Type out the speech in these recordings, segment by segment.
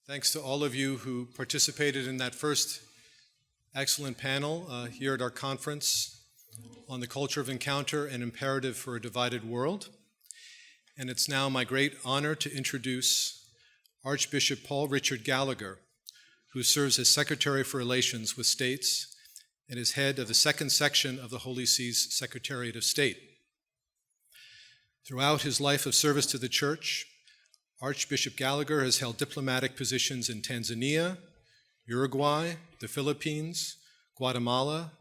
Thanks to all of you who participated in that first excellent panel here at our conference on the culture of encounter and imperative for a divided world. And it's now my great honor to introduce Archbishop Paul Richard Gallagher, who serves as Secretary for Relations with States and is head of the second section of the Holy See's Secretariat of State. Throughout his life of service to the Church, Archbishop Gallagher has held diplomatic positions in Tanzania, Uruguay, the Philippines, Guatemala,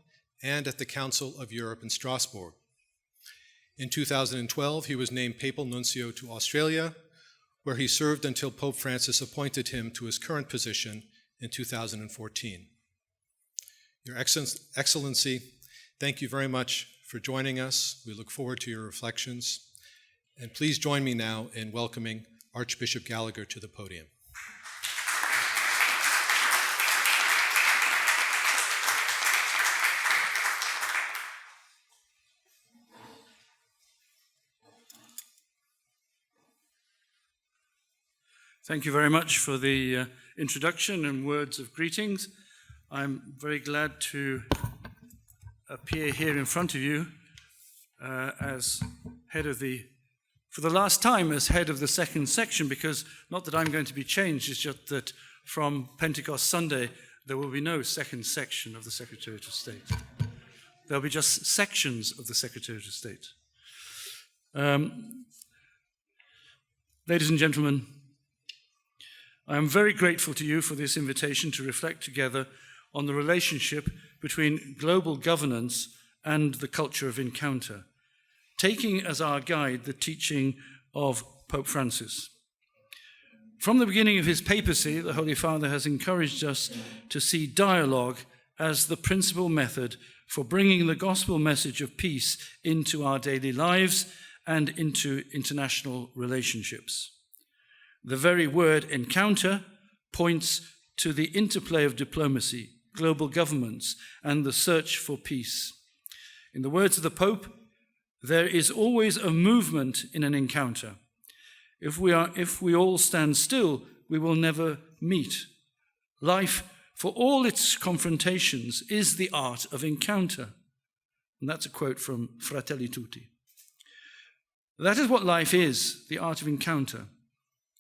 and at the Council of Europe in Strasbourg. In 2012, he was named Papal Nuncio to Australia, where he served until Pope Francis appointed him to his current position in 2014. Your Excellency, thank you very much for joining us. We look forward to your reflections. And please join me now in welcoming Archbishop Gallagher to the podium. Thank you very much for the introduction and words of greetings. I'm very glad to appear here in front of you as head of for the last time as head of the second section, because not that I'm going to be changed, it's just that from Pentecost Sunday, there will be no second section of the Secretariat of State. There'll be just sections of the Secretariat of State. Ladies and gentlemen, I am very grateful to you for this invitation to reflect together on the relationship between global governance and the culture of encounter, taking as our guide the teaching of Pope Francis. From the beginning of his papacy, the Holy Father has encouraged us to see dialogue as the principal method for bringing the gospel message of peace into our daily lives and into international relationships. The very word encounter points to the interplay of diplomacy, global governments, and the search for peace. In the words of the Pope, there is always a movement in an encounter. If we all stand still, we will never meet. Life, for all its confrontations, is the art of encounter. And that's a quote from Fratelli Tutti. That is what life is, the art of encounter.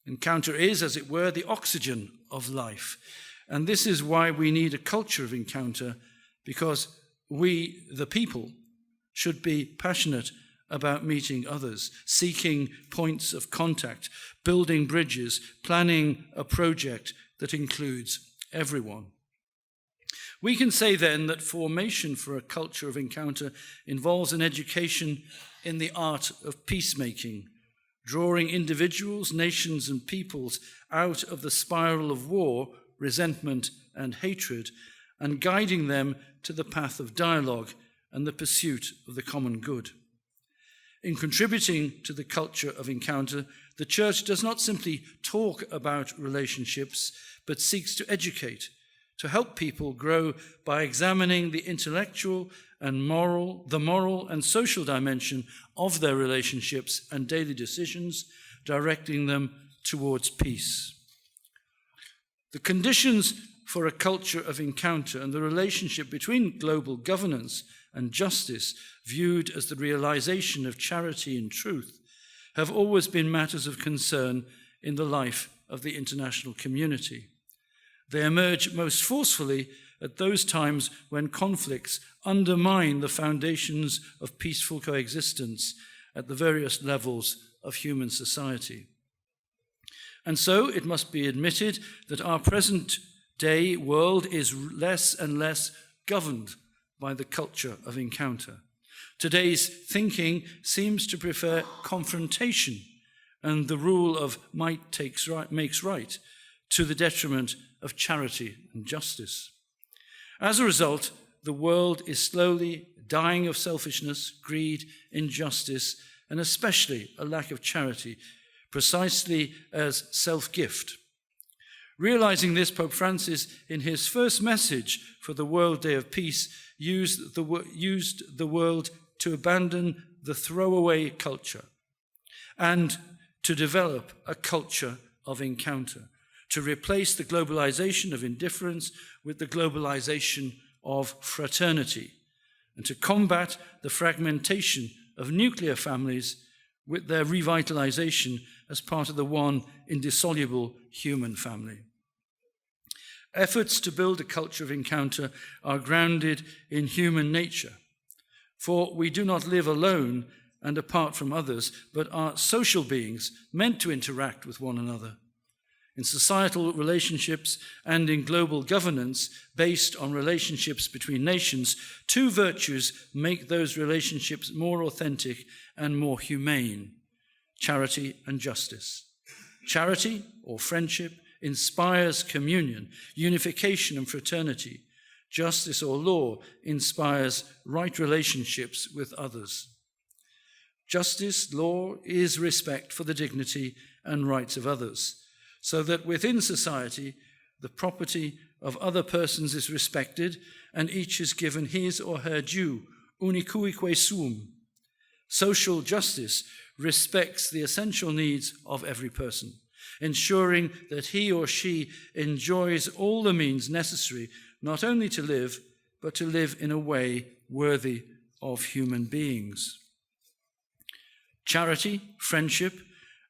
Encounter is, as it were, the oxygen of life. And this is why we need a culture of encounter, because we, the people, should be passionate about meeting others, seeking points of contact, building bridges, planning a project that includes everyone. We can say then that formation for a culture of encounter involves an education in the art of peacemaking, drawing individuals, nations, and peoples out of the spiral of war, resentment, and hatred, and guiding them to the path of dialogue and the pursuit of the common good. In contributing to the culture of encounter, the Church does not simply talk about relationships, but seeks to educate, to help people grow by examining the intellectual and the moral and social dimension of their relationships and daily decisions, directing them towards peace. The conditions for a culture of encounter and the relationship between global governance and justice, viewed as the realization of charity and truth, have always been matters of concern in the life of the international community. They emerge most forcefully at those times when conflicts undermine the foundations of peaceful coexistence at the various levels of human society. And so it must be admitted that our present-day world is less and less governed by the culture of encounter. Today's thinking seems to prefer confrontation and the rule of might makes right to the detriment of charity and justice. As a result, the world is slowly dying of selfishness, greed, injustice, and especially a lack of charity, precisely as self-gift. Realizing this, Pope Francis, in his first message for the World Day of Peace, used the world to abandon the throwaway culture and to develop a culture of encounter, to replace the globalization of indifference with the globalization of fraternity, and to combat the fragmentation of nuclear families with their revitalization as part of the one indissoluble human family. Efforts to build a culture of encounter are grounded in human nature, for we do not live alone and apart from others, but are social beings meant to interact with one another. In societal relationships and in global governance based on relationships between nations, two virtues make those relationships more authentic and more humane: charity and justice. Charity, or friendship, inspires communion, unification, and fraternity. Justice, or law, inspires right relationships with others. Justice, law, is respect for the dignity and rights of others, so that within society, the property of other persons is respected and each is given his or her due, unicuique sum. Social justice respects the essential needs of every person, ensuring that he or she enjoys all the means necessary not only to live, but to live in a way worthy of human beings. Charity, friendship,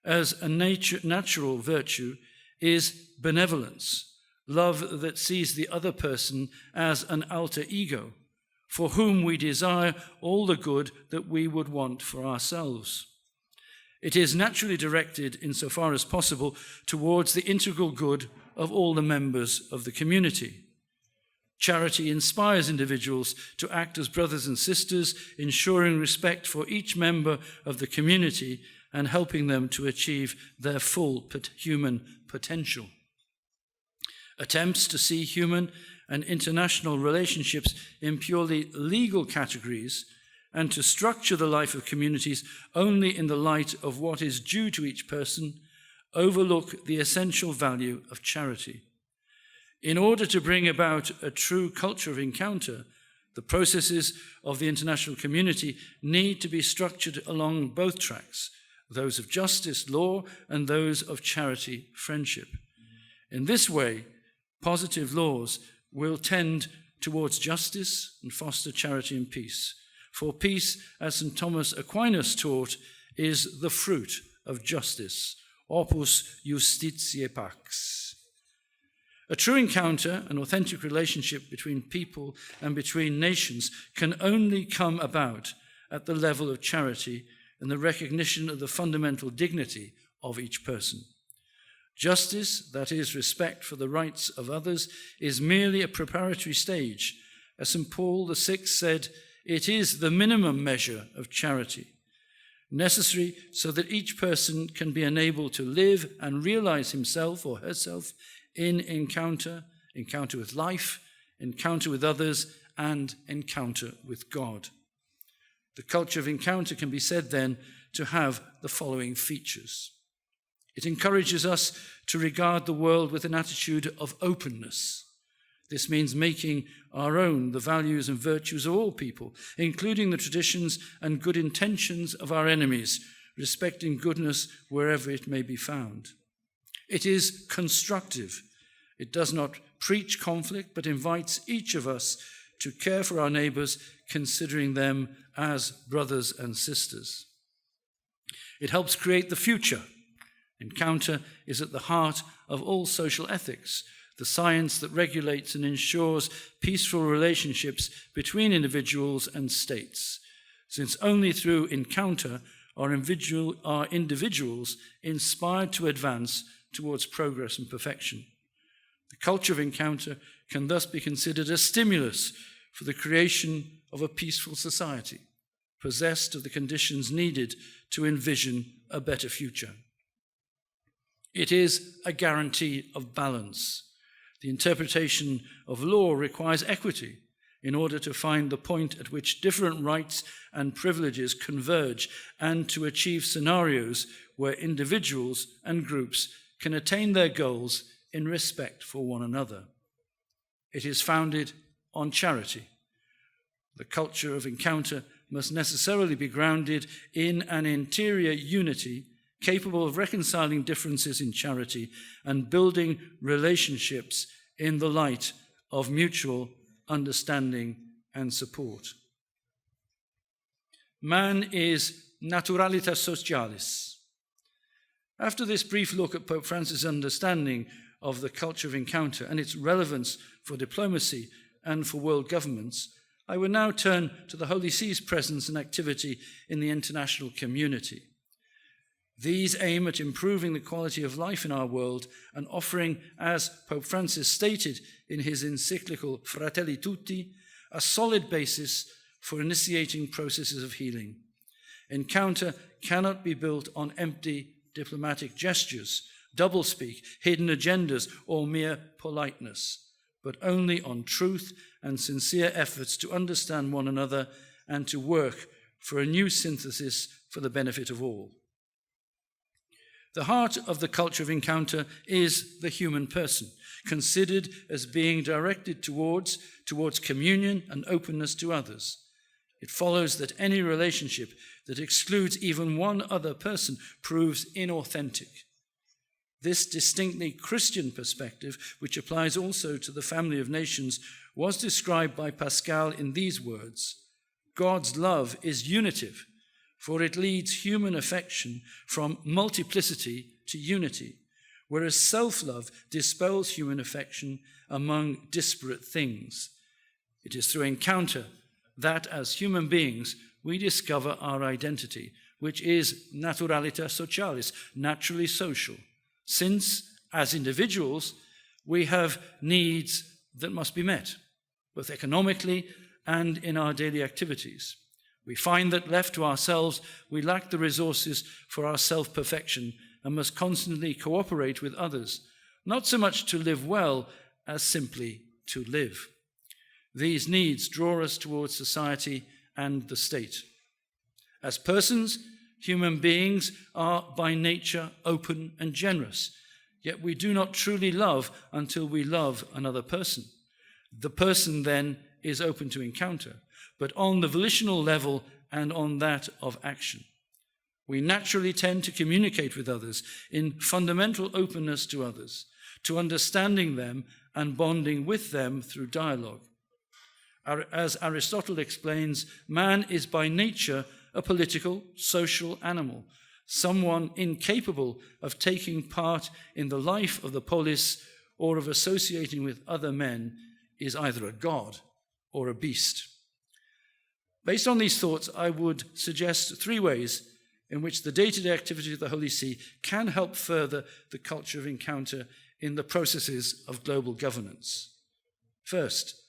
as a natural virtue, is benevolence, love that sees the other person as an alter ego, for whom we desire all the good that we would want for ourselves. It is naturally directed, insofar as possible, towards the integral good of all the members of the community. Charity inspires individuals to act as brothers and sisters, ensuring respect for each member of the community and helping them to achieve their full human potential. Attempts to see human and international relationships in purely legal categories and to structure the life of communities only in the light of what is due to each person overlook the essential value of charity. In order to bring about a true culture of encounter, the processes of the international community need to be structured along both tracks, those of justice, law, and those of charity, friendship. In this way, positive laws will tend towards justice and foster charity and peace. For peace, as St. Thomas Aquinas taught, is the fruit of justice, opus justitiae pax. A true encounter, an authentic relationship between people and between nations, can only come about at the level of charity and the recognition of the fundamental dignity of each person. Justice, that is, respect for the rights of others, is merely a preparatory stage. As St. Paul VI said, it is the minimum measure of charity, necessary so that each person can be enabled to live and realize himself or herself in encounter with life, encounter with others, and encounter with God. The culture of encounter can be said then to have the following features. It encourages us to regard the world with an attitude of openness. This means making our own the values and virtues of all people, including the traditions and good intentions of our enemies, respecting goodness wherever it may be found. It is constructive. It does not preach conflict, but invites each of us to care for our neighbors, considering them as brothers and sisters. It helps create the future. Encounter is at the heart of all social ethics, the science that regulates and ensures peaceful relationships between individuals and states, since only through encounter are individuals inspired to advance towards progress and perfection. The culture of encounter can thus be considered a stimulus for the creation of a peaceful society, possessed of the conditions needed to envision a better future. It is a guarantee of balance. The interpretation of law requires equity in order to find the point at which different rights and privileges converge and to achieve scenarios where individuals and groups can attain their goals in respect for one another. It is founded on charity. The culture of encounter must necessarily be grounded in an interior unity capable of reconciling differences in charity and building relationships in the light of mutual understanding and support. Man is naturalitas socialis. After this brief look at Pope Francis' understanding of the culture of encounter and its relevance for diplomacy and for world governments, I will now turn to the Holy See's presence and activity in the international community. These aim at improving the quality of life in our world and offering, as Pope Francis stated in his encyclical Fratelli Tutti, a solid basis for initiating processes of healing. Encounter cannot be built on empty diplomatic gestures, doublespeak, hidden agendas, or mere politeness, but only on truth and sincere efforts to understand one another and to work for a new synthesis for the benefit of all. The heart of the culture of encounter is the human person, considered as being directed towards communion and openness to others. It follows that any relationship that excludes even one other person proves inauthentic. This distinctly Christian perspective, which applies also to the family of nations, was described by Pascal in these words: God's love is unitive, for it leads human affection from multiplicity to unity, whereas self-love dispels human affection among disparate things. It is through encounter that, as human beings, we discover our identity, which is naturalitas socialis, naturally social, since, as individuals, we have needs that must be met, both economically and in our daily activities. We find that left to ourselves, we lack the resources for our self-perfection and must constantly cooperate with others, not so much to live well as simply to live. These needs draw us towards society and the state. As persons, human beings are by nature open and generous, yet we do not truly love until we love another person. The person then is open to encounter, but on the volitional level and on that of action. We naturally tend to communicate with others in fundamental openness to others, to understanding them and bonding with them through dialogue. As Aristotle explains, man is by nature a political, social animal, someone incapable of taking part in the life of the polis or of associating with other men is either a god or a beast. Based on these thoughts, I would suggest 3 ways in which the day-to-day activity of the Holy See can help further the culture of encounter in the processes of global governance. First,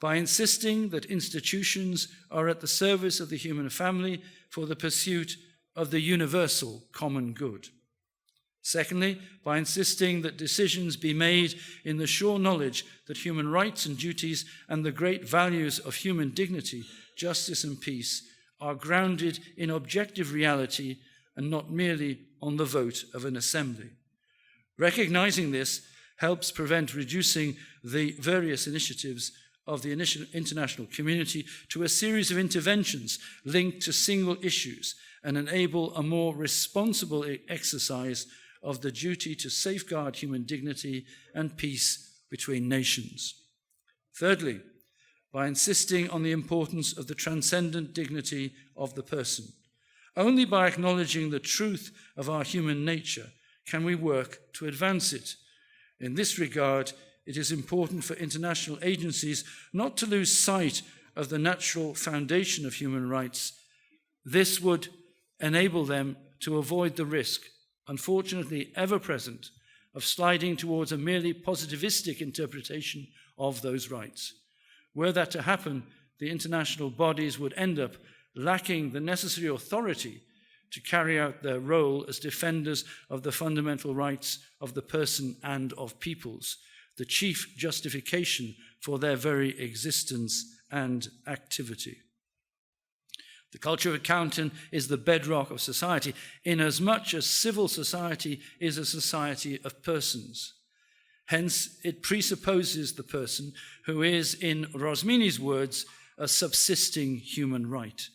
by insisting that institutions are at the service of the human family for the pursuit of the universal common good. Secondly, by insisting that decisions be made in the sure knowledge that human rights and duties and the great values of human dignity, justice and peace are grounded in objective reality and not merely on the vote of an assembly. Recognizing this helps prevent reducing the various initiatives of the international community to a series of interventions linked to single issues and enable a more responsible exercise of the duty to safeguard human dignity and peace between nations. Thirdly, by insisting on the importance of the transcendent dignity of the person. Only by acknowledging the truth of our human nature can we work to advance it. In this regard, it is important for international agencies not to lose sight of the natural foundation of human rights. This would enable them to avoid the risk, unfortunately ever present, of sliding towards a merely positivistic interpretation of those rights. Were that to happen, the international bodies would end up lacking the necessary authority to carry out their role as defenders of the fundamental rights of the person and of peoples, the chief justification for their very existence and activity. The culture of encounter is the bedrock of society, inasmuch as civil society is a society of persons. Hence, it presupposes the person who is, in Rosmini's words, a subsisting human right,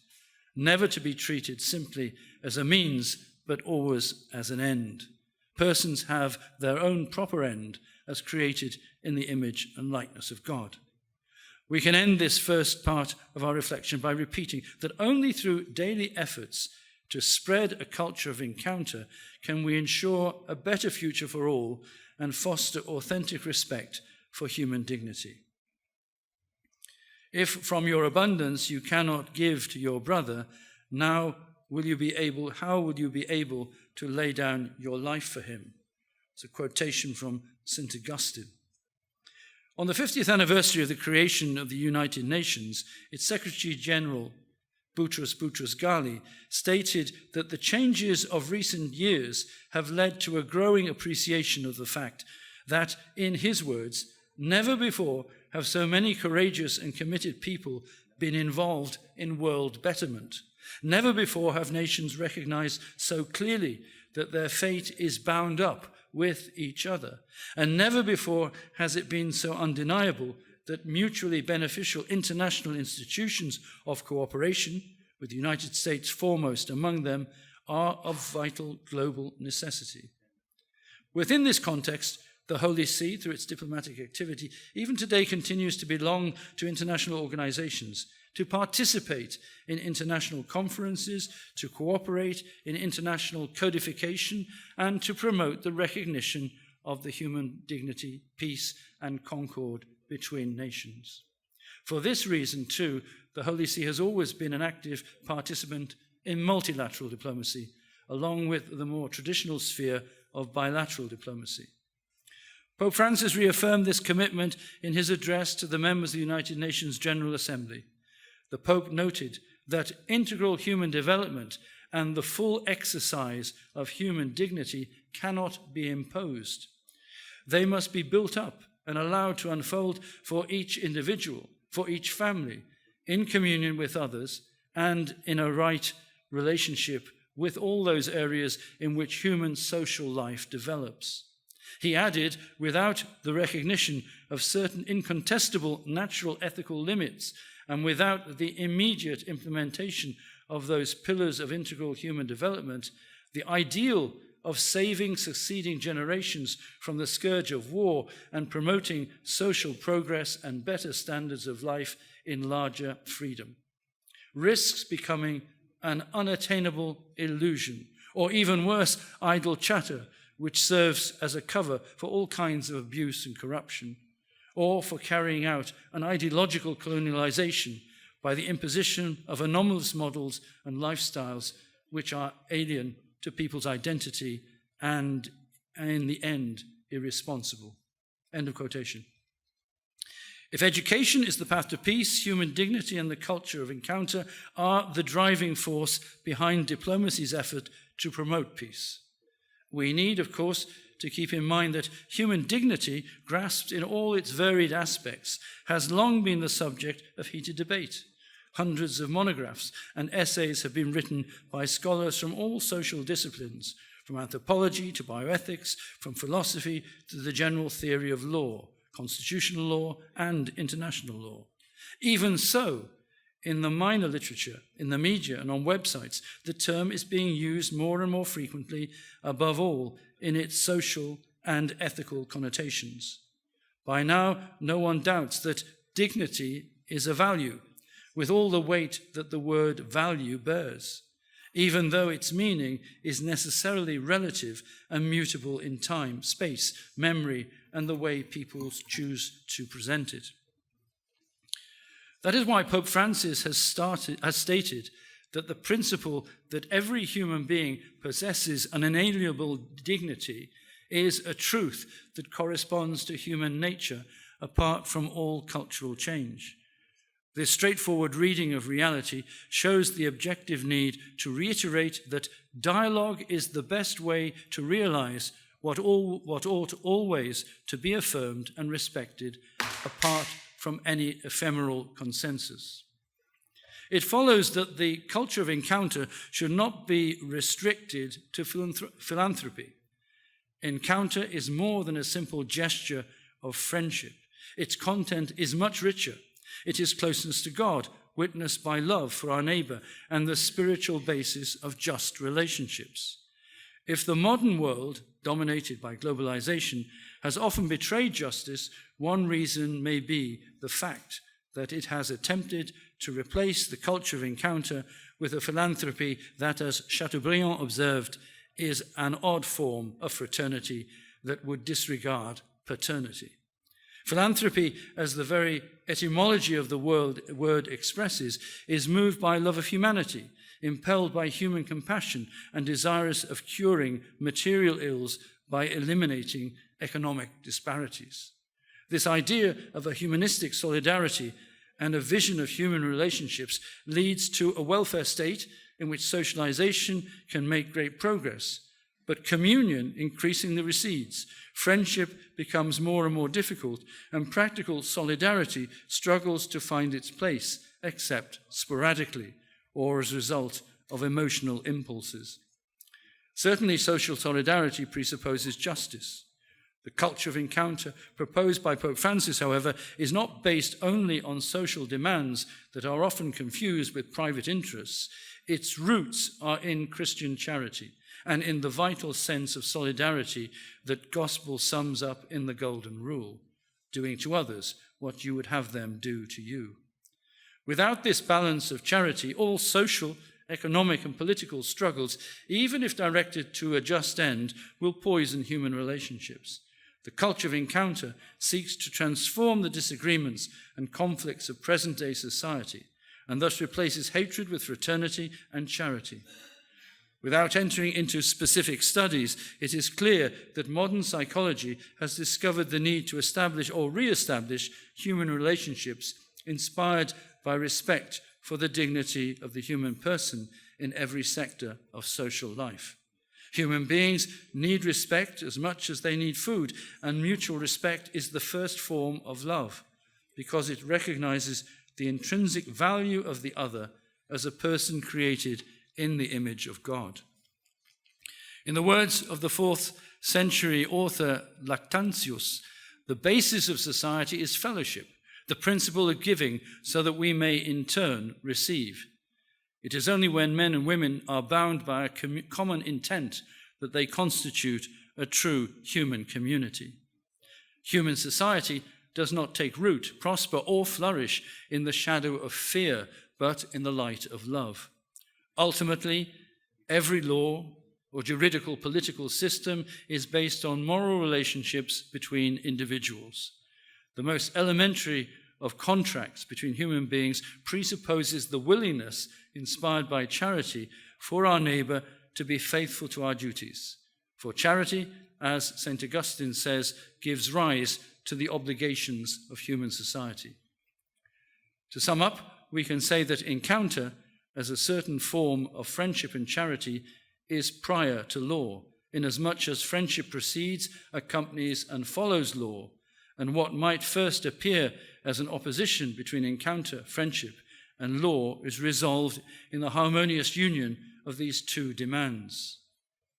never to be treated simply as a means but always as an end. Persons have their own proper end as created in the image and likeness of God. We can end this first part of our reflection by repeating that only through daily efforts to spread a culture of encounter can we ensure a better future for all and foster authentic respect for human dignity. If from your abundance you cannot give to your brother, how will you be able to lay down your life for him? It's a quotation from St. Augustine. On the 50th anniversary of the creation of the United Nations, its Secretary General, Boutros Ghali, stated that the changes of recent years have led to a growing appreciation of the fact that, in his words, never before have so many courageous and committed people been involved in world betterment. Never before have nations recognized so clearly that their fate is bound up with each other. And never before has it been so undeniable that mutually beneficial international institutions of cooperation, with the United States foremost among them, are of vital global necessity. Within this context, the Holy See, through its diplomatic activity, even today continues to belong to international organizations, to participate in international conferences, to cooperate in international codification, and to promote the recognition of the human dignity, peace, and concord between nations. For this reason, too, the Holy See has always been an active participant in multilateral diplomacy, along with the more traditional sphere of bilateral diplomacy. Pope Francis reaffirmed this commitment in his address to the members of the United Nations General Assembly. The Pope noted that integral human development and the full exercise of human dignity cannot be imposed. They must be built up and allowed to unfold for each individual, for each family, in communion with others, and in a right relationship with all those areas in which human social life develops. He added, without the recognition of certain incontestable natural ethical limits and without the immediate implementation of those pillars of integral human development, the ideal of saving succeeding generations from the scourge of war and promoting social progress and better standards of life in larger freedom risks becoming an unattainable illusion, or even worse, idle chatter, which serves as a cover for all kinds of abuse and corruption, or for carrying out an ideological colonialization by the imposition of anomalous models and lifestyles which are alien to people's identity and, in the end, irresponsible. End of quotation. If education is the path to peace, human dignity and the culture of encounter are the driving force behind diplomacy's effort to promote peace. We need, of course, to keep in mind that human dignity, grasped in all its varied aspects, has long been the subject of heated debate. Hundreds of monographs and essays have been written by scholars from all social disciplines, from anthropology to bioethics, from philosophy to the general theory of law, constitutional law and international law. Even so, in the minor literature, in the media and on websites, the term is being used more and more frequently, above all, in its social and ethical connotations. By now, no one doubts that dignity is a value, with all the weight that the word value bears, even though its meaning is necessarily relative and mutable in time, space, memory, and the way people choose to present it. That is why Pope Francis has stated that the principle that every human being possesses an inalienable dignity is a truth that corresponds to human nature apart from all cultural change. This straightforward reading of reality shows the objective need to reiterate that dialogue is the best way to realize what ought always to be affirmed and respected apart from any ephemeral consensus. It follows that the culture of encounter should not be restricted to philanthropy. Encounter is more than a simple gesture of friendship. Its content is much richer. It is closeness to God, witnessed by love for our neighbor, and the spiritual basis of just relationships. If the modern world, dominated by globalization, has often betrayed justice, one reason may be the fact that it has attempted to replace the culture of encounter with a philanthropy that, as Chateaubriand observed, is an odd form of fraternity that would disregard paternity. Philanthropy, as the very etymology of the word expresses, is moved by love of humanity, impelled by human compassion, and desirous of curing material ills by eliminating economic disparities. This idea of a humanistic solidarity and a vision of human relationships leads to a welfare state in which socialization can make great progress, but communion increasingly recedes, friendship becomes more and more difficult, and practical solidarity struggles to find its place, except sporadically, or as a result of emotional impulses. Certainly, social solidarity presupposes justice. The culture of encounter proposed by Pope Francis, however, is not based only on social demands that are often confused with private interests. Its roots are in Christian charity and in the vital sense of solidarity that gospel sums up in the Golden Rule, doing to others what you would have them do to you. Without this balance of charity, all social, economic, and political struggles, even if directed to a just end, will poison human relationships. The culture of encounter seeks to transform the disagreements and conflicts of present-day society, and thus replaces hatred with fraternity and charity. Without entering into specific studies, it is clear that modern psychology has discovered the need to establish or re-establish human relationships inspired by respect for the dignity of the human person in every sector of social life. Human beings need respect as much as they need food, and mutual respect is the first form of love because it recognizes the intrinsic value of the other as a person created in the image of God. In the words of the 4th century author Lactantius, the basis of society is fellowship, the principle of giving so that we may in turn receive. It is only when men and women are bound by a common intent that they constitute a true human community. Human society does not take root, prosper, or flourish in the shadow of fear, but in the light of love. Ultimately, every law or juridical political system is based on moral relationships between individuals. The most elementary of contracts between human beings presupposes the willingness, inspired by charity, for our neighbor to be faithful to our duties. For charity, as St. Augustine says, gives rise to the obligations of human society. To sum up, we can say that encounter, as a certain form of friendship and charity, is prior to law, inasmuch as friendship precedes, accompanies, and follows law, and what might first appear as an opposition between encounter, friendship, and law is resolved in the harmonious union of these two demands.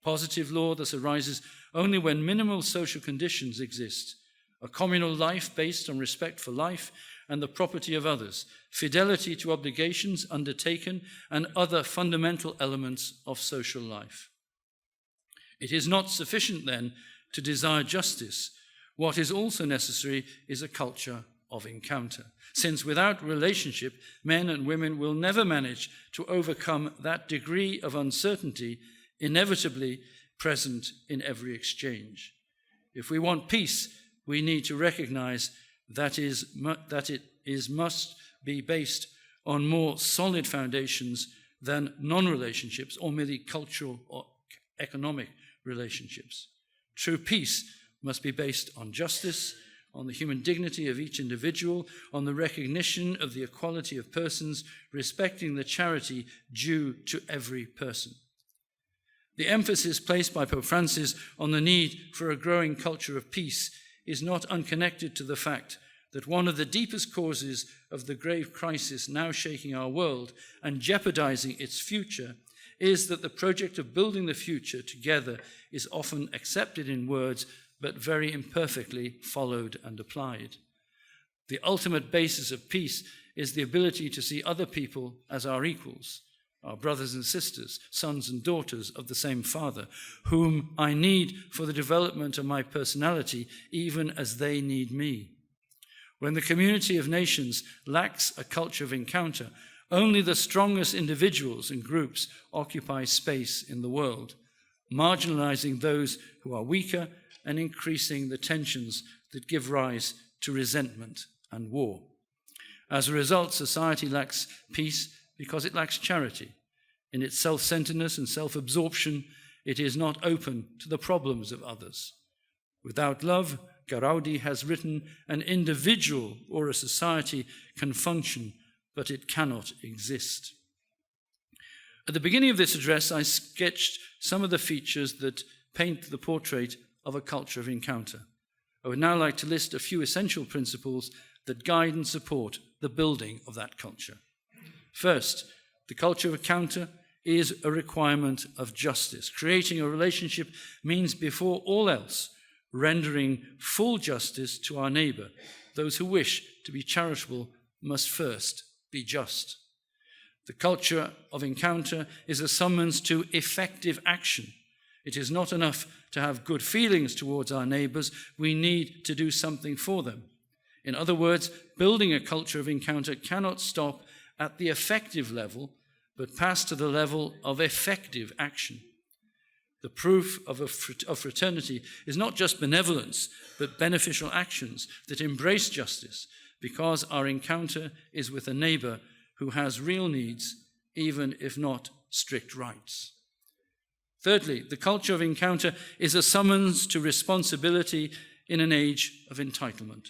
Positive law thus arises only when minimal social conditions exist: a communal life based on respect for life and the property of others, fidelity to obligations undertaken, and other fundamental elements of social life. It is not sufficient, then, to desire justice. What is also necessary is a culture of encounter, since without relationship, men and women will never manage to overcome that degree of uncertainty inevitably present in every exchange. If we want peace, we need to recognize that it must be based on more solid foundations than non-relationships or merely cultural or economic relationships. True peace must be based on justice, on the human dignity of each individual, on the recognition of the equality of persons, respecting the charity due to every person. The emphasis placed by Pope Francis on the need for a growing culture of peace is not unconnected to the fact that one of the deepest causes of the grave crisis now shaking our world and jeopardizing its future is that the project of building the future together is often accepted in words, but very imperfectly followed and applied. The ultimate basis of peace is the ability to see other people as our equals, our brothers and sisters, sons and daughters of the same Father, whom I need for the development of my personality, even as they need me. When the community of nations lacks a culture of encounter, only the strongest individuals and groups occupy space in the world, marginalizing those who are weaker and increasing the tensions that give rise to resentment and war. As a result, society lacks peace because it lacks charity. In its self-centeredness and self-absorption, it is not open to the problems of others. Without love, Garaudi has written, an individual or a society can function, but it cannot exist. At the beginning of this address, I sketched some of the features that paint the portrait of a culture of encounter. I would now like to list a few essential principles that guide and support the building of that culture. First, the culture of encounter is a requirement of justice. Creating a relationship means, before all else, rendering full justice to our neighbor. Those who wish to be charitable must first be just. The culture of encounter is a summons to effective action. It is not enough to have good feelings towards our neighbors. We need to do something for them. In other words, building a culture of encounter cannot stop at the effective level, but pass to the level of effective action. The proof of fraternity is not just benevolence, but beneficial actions that embrace justice, because our encounter is with a neighbor who has real needs, even if not strict rights. Thirdly, the culture of encounter is a summons to responsibility in an age of entitlement.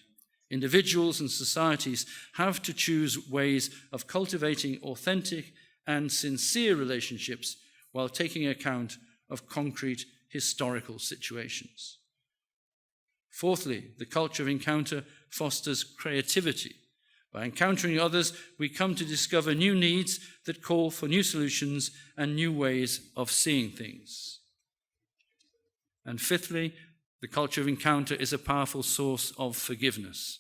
Individuals and societies have to choose ways of cultivating authentic and sincere relationships while taking account of concrete historical situations. Fourthly, the culture of encounter fosters creativity. By encountering others, we come to discover new needs that call for new solutions and new ways of seeing things. And fifthly, the culture of encounter is a powerful source of forgiveness.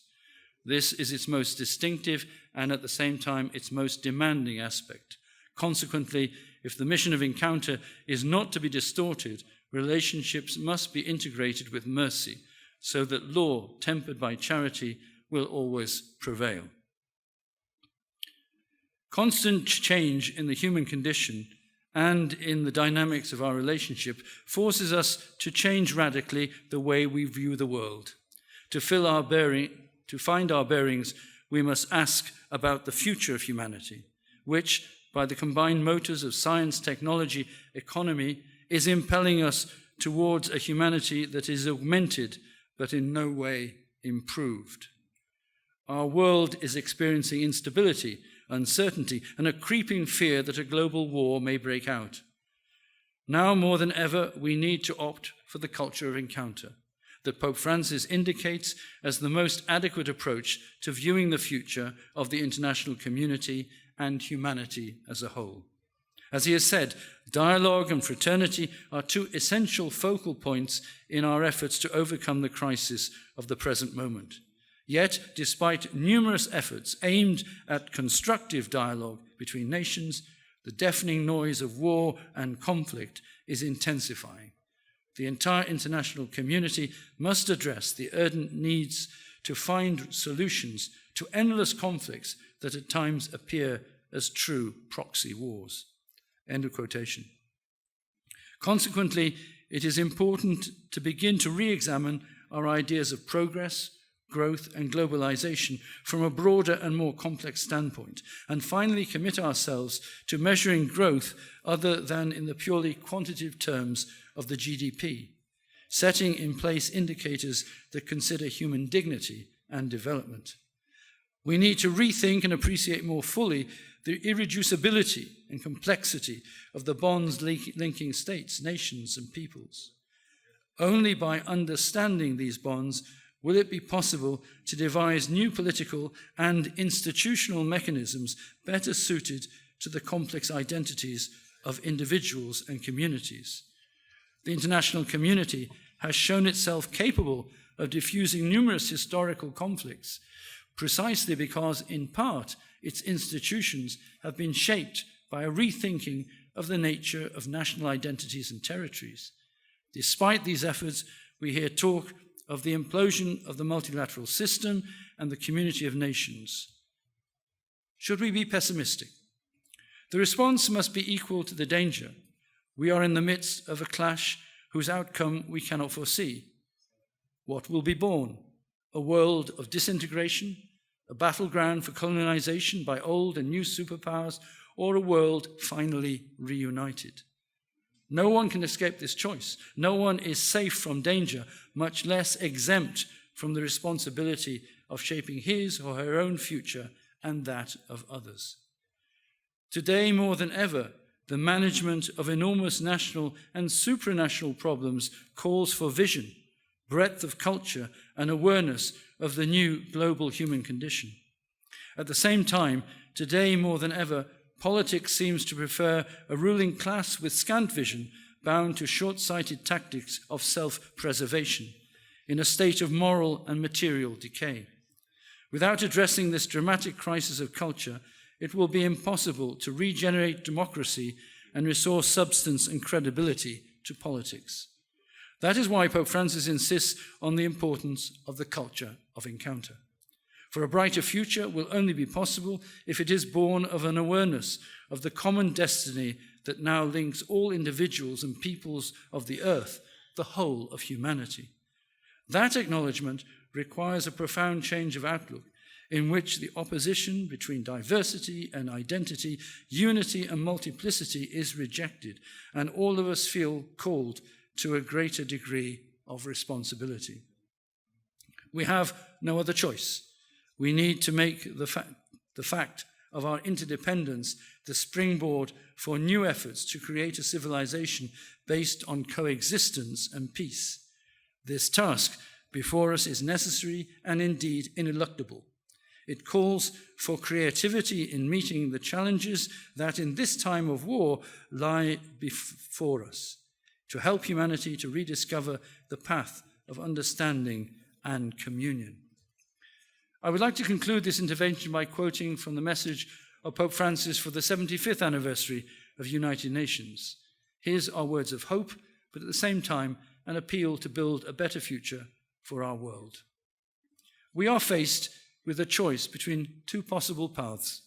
This is its most distinctive and at the same time its most demanding aspect. Consequently, if the mission of encounter is not to be distorted, relationships must be integrated with mercy, so that law, tempered by charity, will always prevail. Constant change in the human condition and in the dynamics of our relationship forces us to change radically the way we view the world. To find our bearings, we must ask about the future of humanity, which, by the combined motors of science, technology, economy, is impelling us towards a humanity that is augmented but in no way improved. Our world is experiencing instability, uncertainty, and a creeping fear that a global war may break out. Now more than ever, we need to opt for the culture of encounter that Pope Francis indicates as the most adequate approach to viewing the future of the international community and humanity as a whole. As he has said, dialogue and fraternity are two essential focal points in our efforts to overcome the crisis of the present moment. Yet, despite numerous efforts aimed at constructive dialogue between nations, the deafening noise of war and conflict is intensifying. The entire international community must address the urgent needs to find solutions to endless conflicts that at times appear as true proxy wars. End of quotation. Consequently, it is important to begin to re-examine our ideas of progress, growth, and globalization from a broader and more complex standpoint, and finally commit ourselves to measuring growth other than in the purely quantitative terms of the GDP, setting in place indicators that consider human dignity and development. We need to rethink and appreciate more fully the irreducibility and complexity of the bonds linking states, nations, and peoples. Only by understanding these bonds will it be possible to devise new political and institutional mechanisms better suited to the complex identities of individuals and communities. The international community has shown itself capable of diffusing numerous historical conflicts, precisely because, in part, its institutions have been shaped by a rethinking of the nature of national identities and territories. Despite these efforts, we hear talk of the implosion of the multilateral system and the community of nations. Should we be pessimistic? The response must be equal to the danger. We are in the midst of a clash whose outcome we cannot foresee. What will be born? A world of disintegration, a battleground for colonization by old and new superpowers, or a world finally reunited? No one can escape this choice. No one is safe from danger, much less exempt from the responsibility of shaping his or her own future and that of others. Today, more than ever, the management of enormous national and supranational problems calls for vision, breadth of culture, and awareness of the new global human condition. At the same time, today more than ever, politics seems to prefer a ruling class with scant vision, bound to short-sighted tactics of self-preservation, in a state of moral and material decay. Without addressing this dramatic crisis of culture, it will be impossible to regenerate democracy and restore substance and credibility to politics. That is why Pope Francis insists on the importance of the culture of encounter. For a brighter future will only be possible if it is born of an awareness of the common destiny that now links all individuals and peoples of the earth, the whole of humanity. That acknowledgement requires a profound change of outlook, in which the opposition between diversity and identity, unity and multiplicity is rejected, and all of us feel called to a greater degree of responsibility. We have no other choice. We need to make the fact of our interdependence the springboard for new efforts to create a civilization based on coexistence and peace. This task before us is necessary and indeed ineluctable. It calls for creativity in meeting the challenges that in this time of war lie before us, to help humanity to rediscover the path of understanding and communion. I would like to conclude this intervention by quoting from the message of Pope Francis for the 75th anniversary of United Nations. His are words of hope, but at the same time, an appeal to build a better future for our world. We are faced with a choice between two possible paths.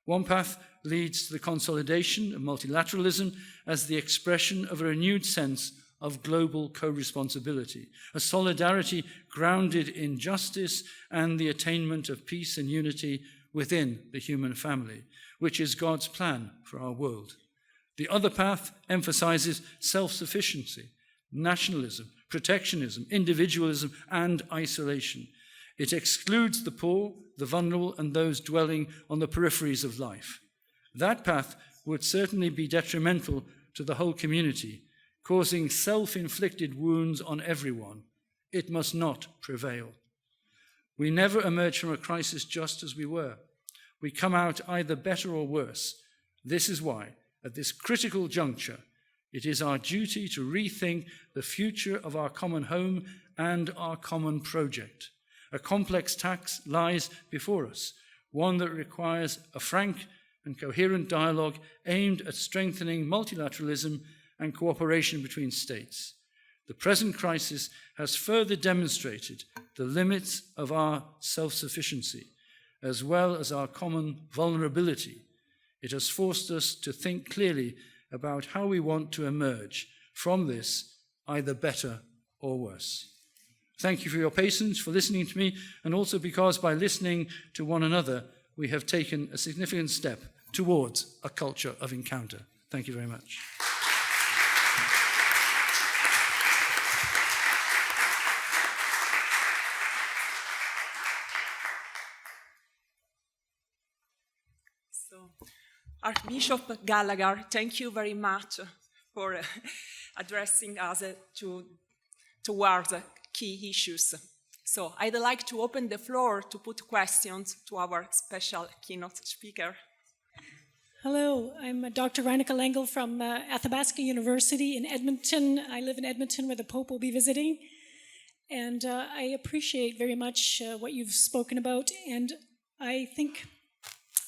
One path leads to the consolidation of multilateralism as the expression of a renewed sense of global co-responsibility, a solidarity grounded in justice and the attainment of peace and unity within the human family, which is God's plan for our world. The other path emphasizes self-sufficiency, nationalism, protectionism, individualism, and isolation. It excludes the poor, the vulnerable, and those dwelling on the peripheries of life. That path would certainly be detrimental to the whole community, causing self-inflicted wounds on everyone. It must not prevail. We never emerge from a crisis just as we were. We come out either better or worse. This is why, at this critical juncture, it is our duty to rethink the future of our common home and our common project. A complex task lies before us, one that requires a frank and coherent dialogue aimed at strengthening multilateralism and cooperation between states. The present crisis has further demonstrated the limits of our self-sufficiency, as well as our common vulnerability. It has forced us to think clearly about how we want to emerge from this, either better or worse. Thank you for your patience, for listening to me, and also because by listening to one another, we have taken a significant step towards a culture of encounter. Thank you very much. Archbishop Gallagher, thank you very much for addressing us towards key issues. So I'd like to open the floor to put questions to our special keynote speaker. Hello, I'm Dr. Reinika Lengel from Athabasca University in Edmonton. I live in Edmonton where the Pope will be visiting. And I appreciate very much what you've spoken about. And I think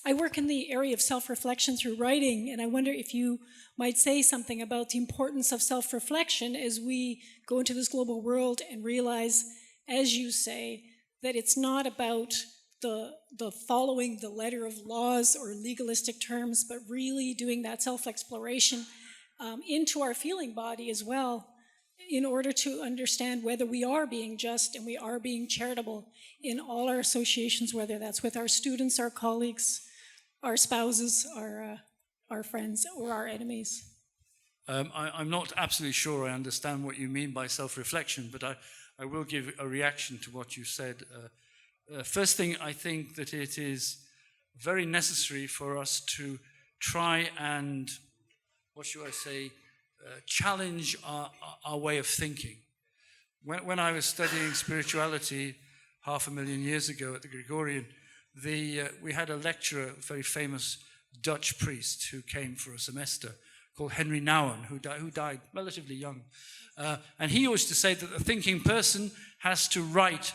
I work in the area of self-reflection through writing, and I wonder if you might say something about the importance of self-reflection as we go into this global world and realize, as you say, that it's not about the following the letter of laws or legalistic terms, but really doing that self-exploration into our feeling body as well, in order to understand whether we are being just and we are being charitable in all our associations, whether that's with our students, our colleagues, our spouses, our friends, or our enemies. I'm not absolutely sure I understand what you mean by self-reflection, but I will give a reaction to what you said. First thing, I think that it is very necessary for us to try and, what should I say, challenge our way of thinking. When I was studying spirituality 500,000 years ago at the Gregorian, we had a lecturer, a very famous Dutch priest who came for a semester called Henry Nouwen, who died relatively young. And he used to say that the thinking person has to write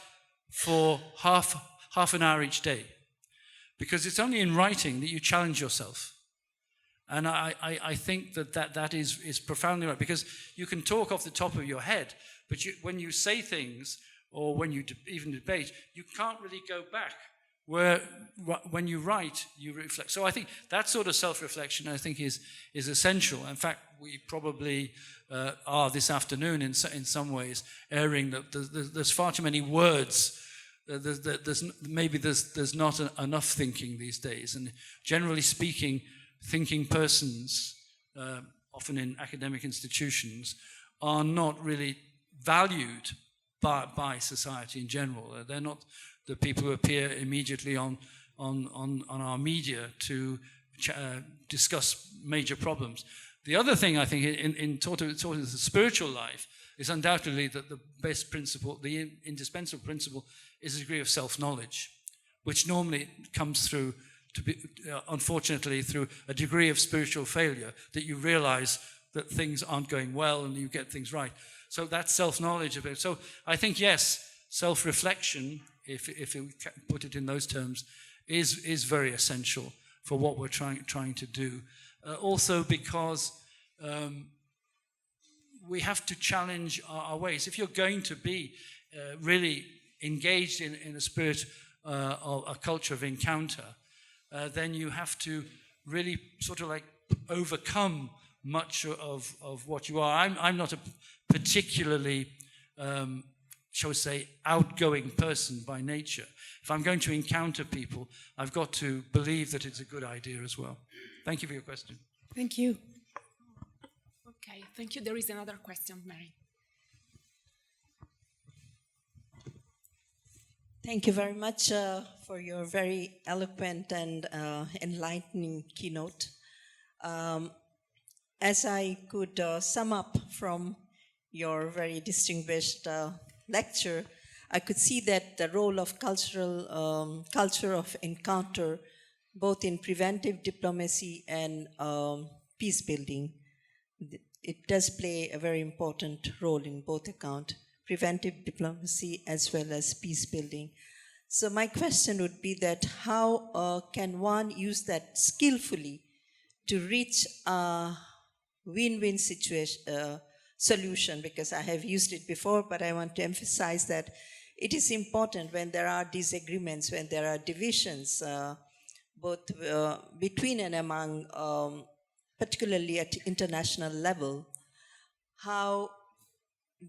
for half an hour each day, because it's only in writing that you challenge yourself. And I think that is profoundly right, because you can talk off the top of your head, but when you say things, or when you even debate, you can't really go back. Where when you write, you reflect. So I think that sort of self-reflection, I think, is essential. In fact, we probably are this afternoon in some ways airing that there's far too many words. There's not enough thinking these days, and generally speaking, thinking persons, often in academic institutions, are not really valued by society in general. They're not the people who appear immediately on our media to discuss major problems. The other thing I think in sort of the spiritual life is undoubtedly that the best principle, the indispensable principle, is a degree of self-knowledge, which normally comes through, unfortunately, through a degree of spiritual failure, that you realize that things aren't going well and you get things right. So that's self-knowledge of it. So I think, yes, self-reflection, if we put it in those terms, is very essential for what we're trying to do. Also because we have to challenge our ways. If you're going to be really engaged in a spirit or a culture of encounter, then you have to really sort of like overcome much of what you are. I'm not a particularly, shall we say, outgoing person by nature. If I'm going to encounter people, I've got to believe that it's a good idea as well. Thank you for your question. Thank you. Okay, thank you. There is another question, Mary. Thank you very much for your very eloquent and enlightening keynote. As I could sum up from your very distinguished lecture, I could see that the role of culture of encounter, both in preventive diplomacy and peace building, it does play a very important role in both accounts, preventive diplomacy as well as peace building. So my question would be that how can one use that skillfully to reach a win-win situation, solution? Because I have used it before, but I want to emphasize that it is important when there are disagreements, when there are divisions, both between and among, particularly at international level, how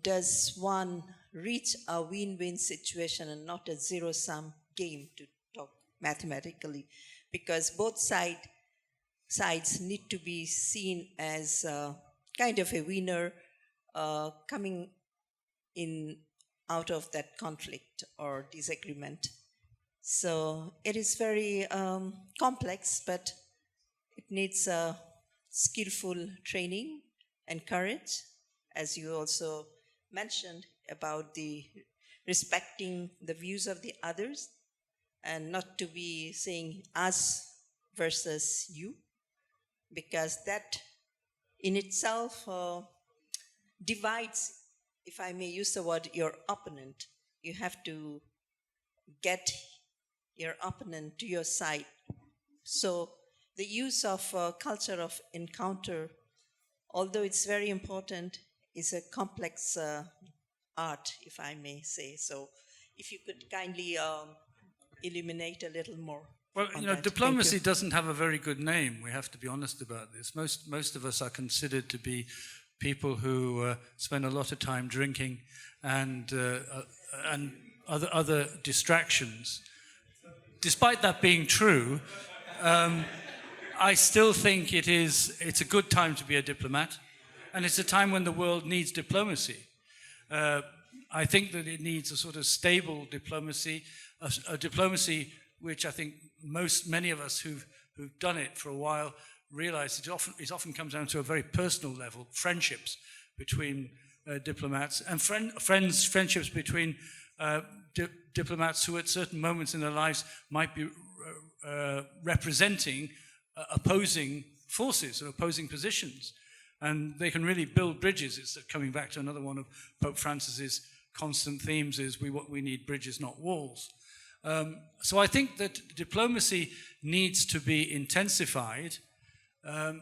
does one reach a win-win situation and not a zero-sum game, to talk mathematically? Because both sides need to be seen as kind of a winner coming in out of that conflict or disagreement. So it is very complex, but it needs skillful training and courage, as you also mentioned about the respecting the views of the others and not to be saying us versus you, because that in itself divides, if I may use the word, your opponent. You have to get your opponent to your side So the use of culture of encounter, although it's very important, is a complex art, if I may say. So if you could kindly illuminate a little more. Well, on you know, that. diplomacy Thank you. doesn't have a very good name. We have to be honest about this. Most of us are considered to be people who spend a lot of time drinking and other distractions. Despite that being true, I still think it's a good time to be a diplomat, and it's a time when the world needs diplomacy. I think that it needs a sort of stable diplomacy, a diplomacy which I think many of us who've done it for a while realize it often comes down to a very personal level, friendships between diplomats and friendships between diplomats who at certain moments in their lives might be representing opposing forces or opposing positions. And they can really build bridges. It's coming back to another one of Pope Francis's constant themes is we need bridges, not walls. So I think that diplomacy needs to be intensified, and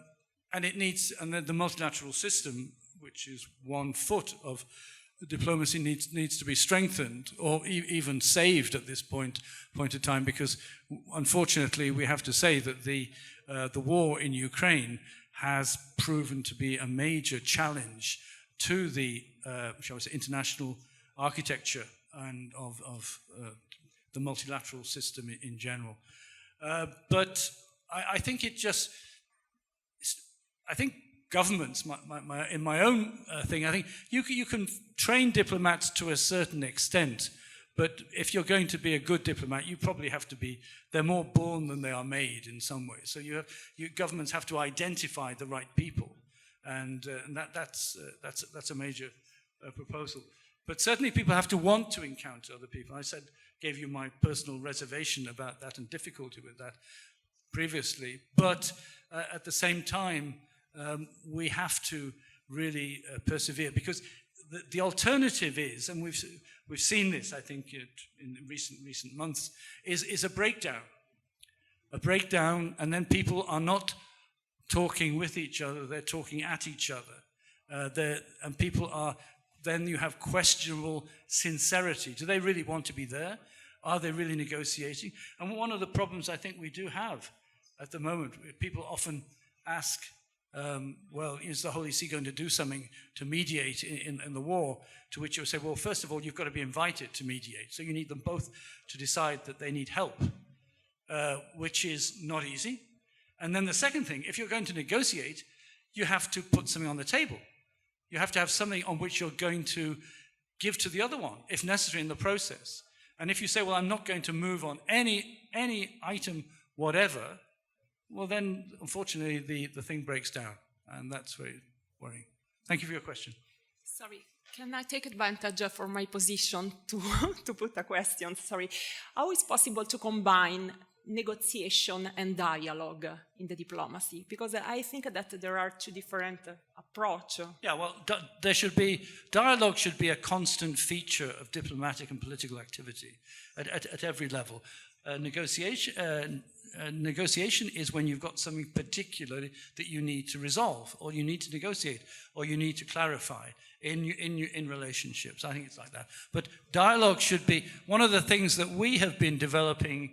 the multilateral system, which is one foot of diplomacy, needs to be strengthened or even saved at this point of time, because unfortunately we have to say that the war in Ukraine has proven to be a major challenge to the shall we say international architecture and of the multilateral system in general. But I think I think governments, in my own thing, I think you can train diplomats to a certain extent, but if you're going to be a good diplomat, you probably have to be, they're more born than they are made in some ways. So governments have to identify the right people, and that's a major proposal. But certainly people have to want to encounter other people. I gave you my personal reservation about that and difficulty with that previously. But at the same time, we have to really persevere, because the alternative is, and we've seen this, I think, in recent months, is a breakdown. A breakdown, and then people are not talking with each other, they're talking at each other. And people are, then you have questionable sincerity. Do they really want to be there? Are they really negotiating? And one of the problems I think we do have at the moment, people often ask, well, is the Holy See going to do something to mediate in the war? To which you say, well, first of all, you've got to be invited to mediate. So you need them both to decide that they need help, which is not easy. And then the second thing, if you're going to negotiate, you have to put something on the table. You have to have something on which you're going to give to the other one, if necessary, in the process. And if you say, well, I'm not going to move on any item, whatever, well, then, unfortunately, the thing breaks down. And that's very worrying. Thank you for your question. Sorry, can I take advantage for my position to put a question? Sorry. How is possible to combine negotiation and dialogue in the diplomacy? Because I think that there are two different approaches. Yeah, well, dialogue should be a constant feature of diplomatic and political activity at every level. Negotiation is when you've got something particularly that you need to resolve, or you need to negotiate, or you need to clarify in relationships. I think it's like that. But dialogue should be one of the things that we have been developing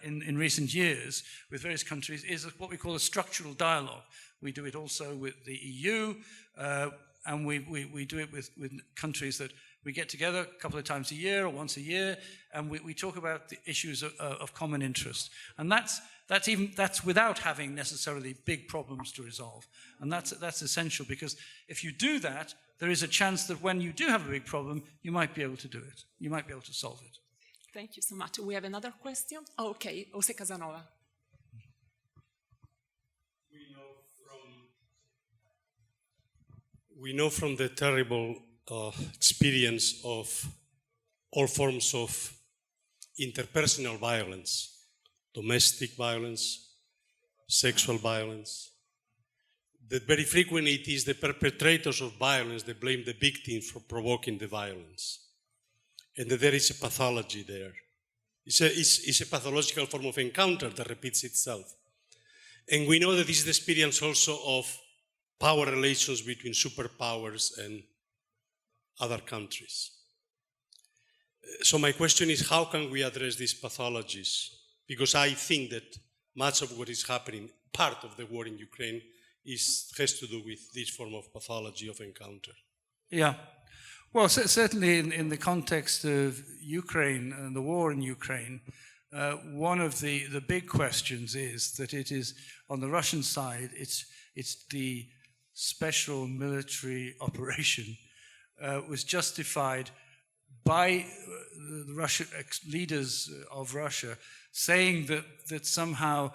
in recent years with various countries is what we call a structural dialogue. We do it also with the EU, and we do it with countries that we get together a couple of times a year or once a year, and we talk about the issues of common interest. And that's without having necessarily big problems to resolve. And that's essential, because if you do that, there is a chance that when you do have a big problem, you might be able to do it. You might be able to solve it. Thank you so much. We have another question? Oh, okay, Jose Casanova. We know from the terrible experience of all forms of interpersonal violence, domestic violence, sexual violence, that very frequently it is the perpetrators of violence that blame the victims for provoking the violence, and that there is a pathology there. It's a pathological form of encounter that repeats itself. And we know that this is the experience also of power relations between superpowers and other countries. So my question is, how can we address these pathologies? Because I think that much of what is happening, part of the war in Ukraine, has to do with this form of pathology of encounter. Yeah. Well, certainly in the context of Ukraine and the war in Ukraine, one of the big questions is that it is, on the Russian side, it's the special military operation was justified by the leaders of Russia saying that somehow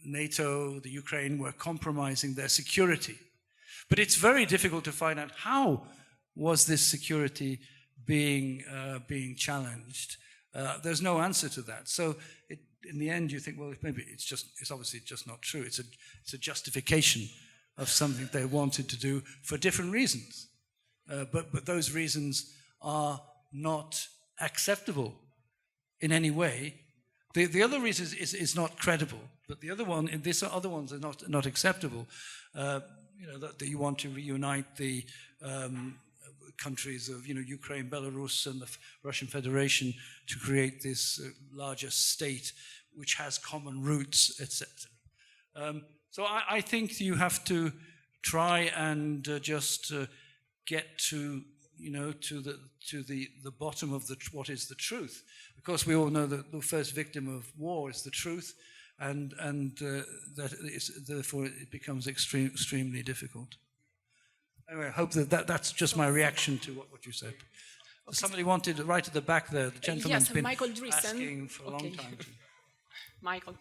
NATO, the Ukraine, were compromising their security. But it's very difficult to find out how was this security being challenged. There's no answer to that. So in the end, you think, well, maybe it's obviously just not true. It's a justification of something they wanted to do for different reasons. But those reasons are not acceptable in any way. The other reason is not credible, but the other one, these other ones are not acceptable. That you want to reunite the countries of Ukraine, Belarus, and the Russian Federation to create this larger state which has common roots, etc. So I think you have to try and just get to the bottom of what is the truth. Of course, we all know that the first victim of war is the truth, and therefore it becomes extremely difficult. Anyway, I hope that's just my reaction to what you said. Okay. Somebody wanted right at the back there. The gentleman's been asking for a long time. Michael.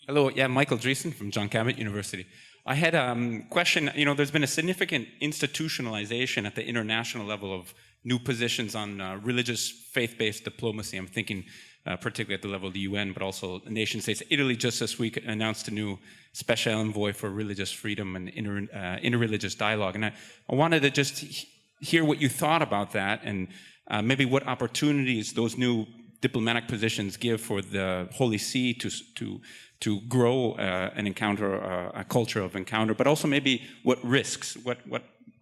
Hello, Michael Dreesen from John Cabot University. I had a question. There's been a significant institutionalization at the international level of new positions on religious, faith-based diplomacy. I'm thinking particularly at the level of the UN, but also nation states. Italy just this week announced a new special envoy for religious freedom and interreligious dialogue. And I wanted to just hear what you thought about that, and maybe what opportunities those new diplomatic positions give for the Holy See to grow and encounter a culture of encounter, but also maybe what risks,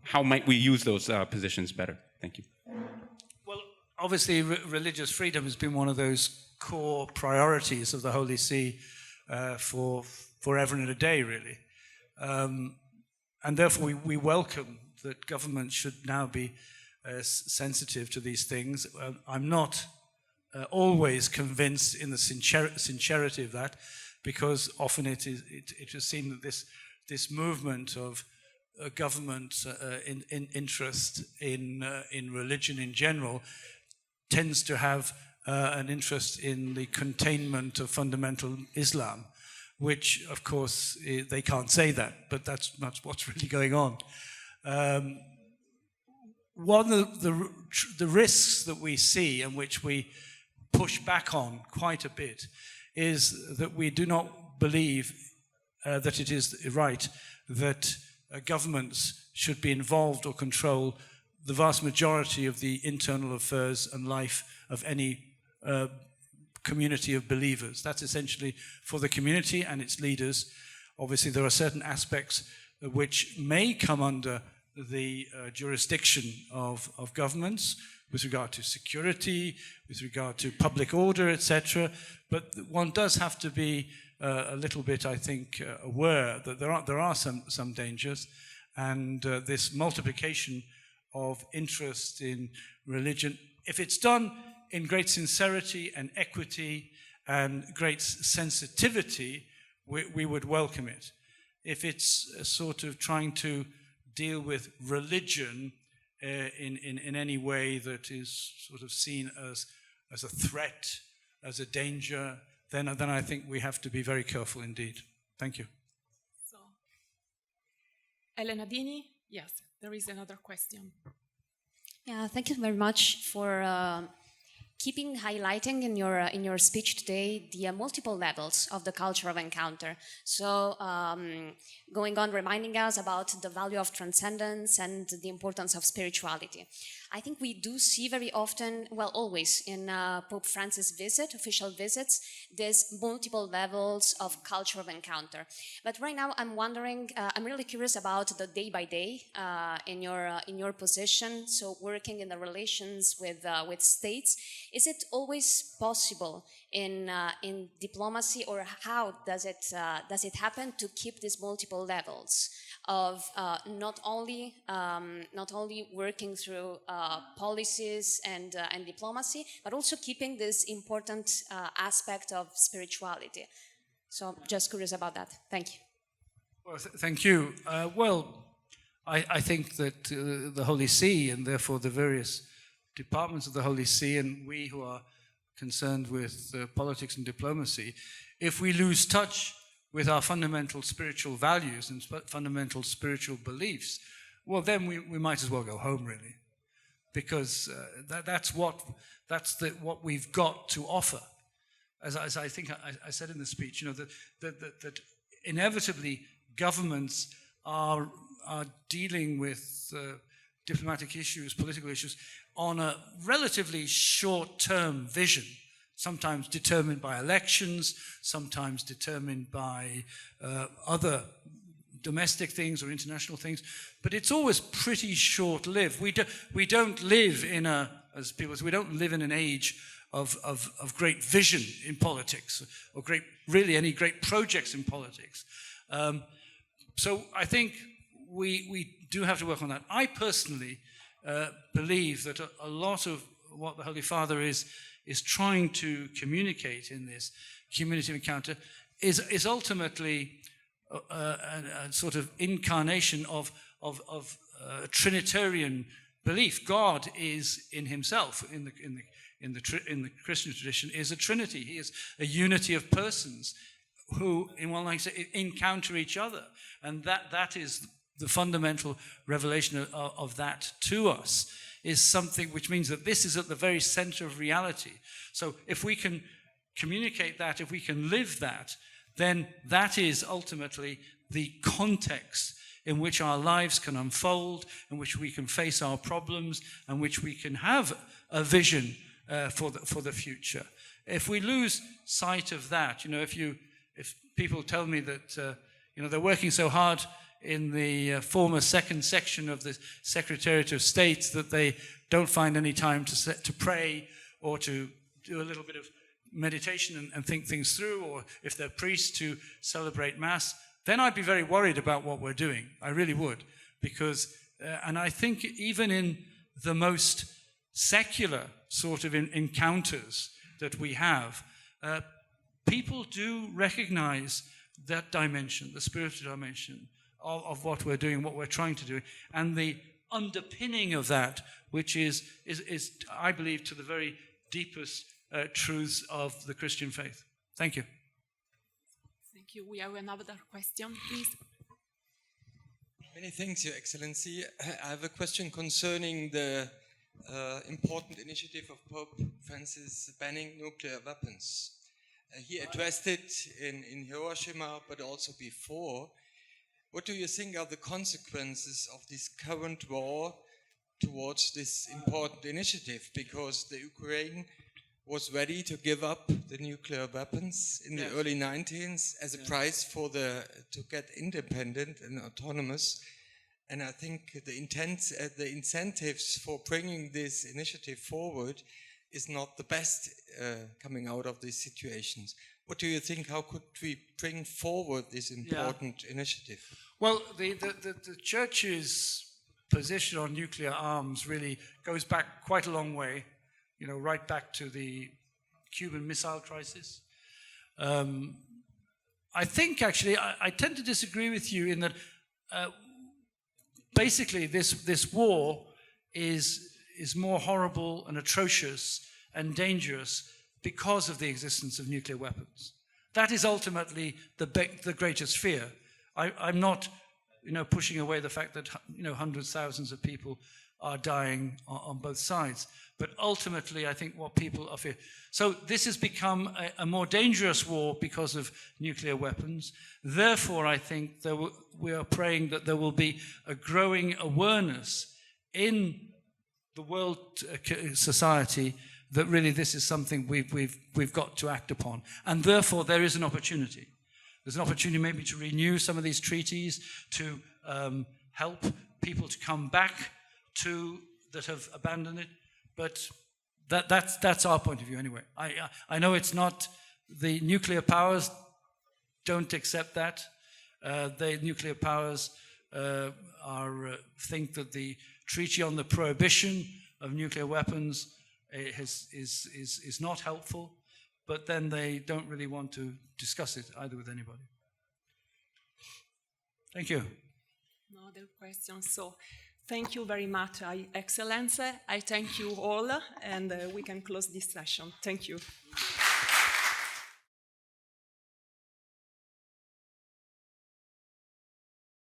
how might we use those positions better? Thank you. Well, obviously, religious freedom has been one of those core priorities of the Holy See for forever and a day, really. And therefore, we welcome that government should now be sensitive to these things. I'm not always convinced in the sincerity of that, because often it is seen that this movement of government interest in religion in general tends to have an interest in the containment of fundamental Islam, which, of course, they can't say that, but that's what's really going on. One of the risks that we see, and which we push back on quite a bit, is that we do not believe that it is right that governments should be involved or control the vast majority of the internal affairs and life of any community of believers. That's essentially for the community and its leaders. Obviously, there are certain aspects which may come under the jurisdiction of governments with regard to security, with regard to public order, etc. But one does have to be a little bit, I think, aware that there are some dangers, and this multiplication of interest in religion, if it's done in great sincerity and equity and great sensitivity, we would welcome it. If it's sort of trying to deal with religion in any way that is sort of seen as a threat, as a danger, then I think we have to be very careful indeed. Thank you. So, Elena Dini, yes, there is another question. Yeah, thank you very much for keeping highlighting in your speech today the multiple levels of the culture of encounter. So going on reminding us about the value of transcendence and the importance of spirituality. I think we do see very often, well, always in Pope Francis' official visits, there's multiple levels of culture of encounter. But right now, I'm wondering, I'm really curious about the day by day in your position. So working in the relations with states, is it always possible in diplomacy, or how does it happen to keep these multiple levels of not only working through policies and diplomacy, but also keeping this important aspect of spirituality? So just curious about that. Thank you. Well, thank you. I think that the Holy See, and therefore the various departments of the Holy See, and we who are concerned with politics and diplomacy, if we lose touch with our fundamental spiritual values and fundamental spiritual beliefs, well, then we might as well go home, really, because that's what we've got to offer. As I think I said in the speech, that inevitably governments are dealing with diplomatic issues, political issues, on a relatively short-term vision, sometimes determined by elections, sometimes determined by other domestic things or international things, but it's always pretty short-lived. We don't live in we don't live in an age of great vision in politics, or any great projects in politics. So I think we do have to work on that. I personally believe that a lot of what the Holy Father is trying to communicate in this community of encounter is ultimately a sort of incarnation of a Trinitarian belief. God is in himself, in the Christian tradition, is a Trinity. He is a unity of persons who, encounter each other. And that is the fundamental revelation of that to us, is something which means that this is at the very center of reality. So if we can communicate that, if we can live that, then that is ultimately the context in which our lives can unfold, in which we can face our problems, and which we can have a vision for the future. If we lose sight of that, if people tell me that they're working so hard in the former second section of the Secretariat of State that they don't find any time to pray or to do a little bit of meditation and think things through, or if they're priests, to celebrate Mass, then I'd be very worried about what we're doing. I really would, because, and I think even in the most secular sort of encounters that we have, people do recognize that dimension, the spiritual dimension of what we're doing, what we're trying to do, and the underpinning of that, which is I believe, to the very deepest truths of the Christian faith. Thank you. Thank you. We have another question, please. Many thanks, Your Excellency. I have a question concerning the important initiative of Pope Francis banning nuclear weapons. He addressed it in Hiroshima, but also before. What do you think are the consequences of this current war towards this important initiative? Because the Ukraine was ready to give up the nuclear weapons in the early 19th as a price to get independent and autonomous. And I think the incentives for bringing this initiative forward is not the best coming out of these situations. What do you think? How could we bring forward this important initiative? Well, the Church's position on nuclear arms really goes back quite a long way, right back to the Cuban Missile Crisis. I think, actually, I tend to disagree with you in that basically this war is more horrible and atrocious and dangerous because of the existence of nuclear weapons. That is ultimately the greatest fear. I'm not, pushing away the fact that, hundreds, thousands of people are dying on both sides. But ultimately, I think what people are fearing. So this has become a more dangerous war because of nuclear weapons. Therefore, I think we are praying that there will be a growing awareness in the world society that really this is something we've got to act upon. And therefore, there is an opportunity. There's an opportunity maybe to renew some of these treaties, to help people to come back to that have abandoned it. But that's our point of view anyway. I know it's not, the nuclear powers don't accept that. The nuclear powers think that the treaty on the prohibition of nuclear weapons is not helpful, but then they don't really want to discuss it either with anybody. Thank you. No other questions. So thank you very much, Excellency. I thank you all, and we can close this session. Thank you.